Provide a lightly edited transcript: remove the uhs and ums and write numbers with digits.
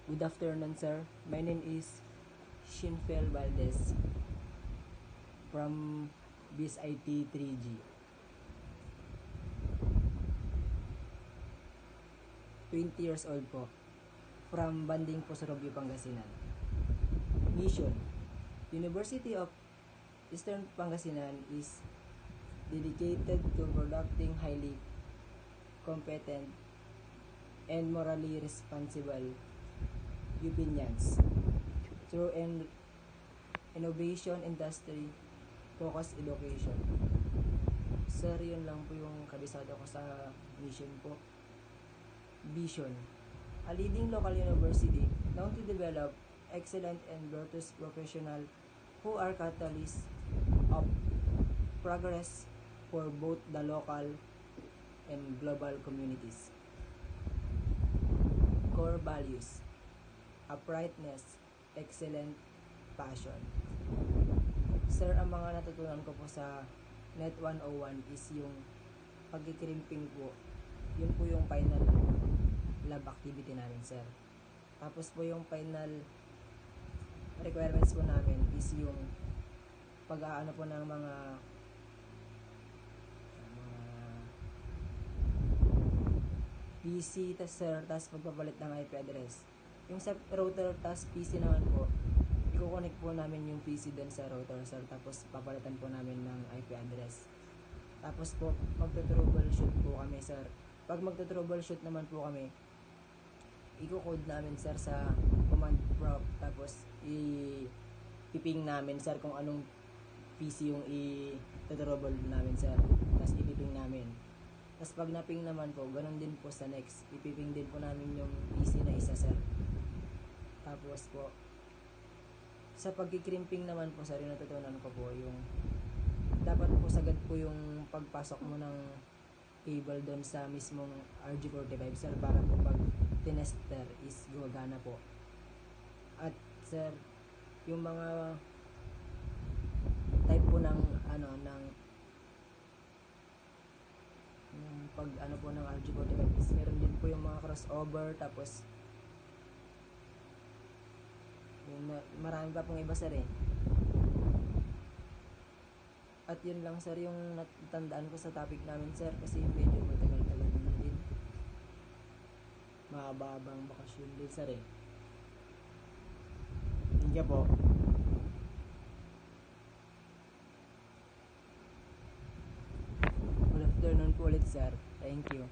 Good afternoon, sir. My name is Shinfel Valdez from BIS-IT 3G. 20 years old po. From Banding po, Sorobio, Pangasinan. Mission: University of Eastern Pangasinan is dedicated to producing highly competent and morally responsible Ubinians through an innovation industry focused education. Sir, yun lang po yung kabisado ko sa mission po. Vision: a leading local university known to develop excellent and virtuous professionals who are catalysts of progress for both the local and global communities. Core values: uprightness, excellent, passion. Sir, ang mga natutunan ko po sa Net 101 is yung pagkikrimping po. Yun po yung final lab activity namin, sir. Tapos po yung final requirements po namin is yung pag-aano po ng mga PC, sir, tas pagpapalit ng IP address. Yung sa router tas PC naman po, i-connect po namin yung PC doon sa router, sir, tapos papalitan po namin ng IP address. Tapos po, magto-troubleshoot po kami, sir. Pag magto-troubleshoot naman po kami, i-code namin, sir, sa command prompt, tapos i-ping namin, sir, kung anong PC yung i-trouble namin, sir. Tapos ipiping namin. Tapos pag naping naman po, ganun din po sa next. Ipiping din po namin yung PC na isa, sir. Tapos po, sa pagkikrimping naman po, sir, yung natutunan ko po, yung dapat po sagad po yung pagpasok mo ng cable doon sa mismong RG45, sir, para po pag tinester is gumagana po. At sir, yung mga type po ng pag po ng RG45 is meron din po yung mga crossover, tapos marami pa pong iba, sir, eh. At yun lang, sir, yung natandaan ko sa topic namin, sir, kasi medyo matagal-tagal na din. Mahabang bakasyon din, sir, eh. Thank you po. Good afternoon po ulit, sir. Thank you.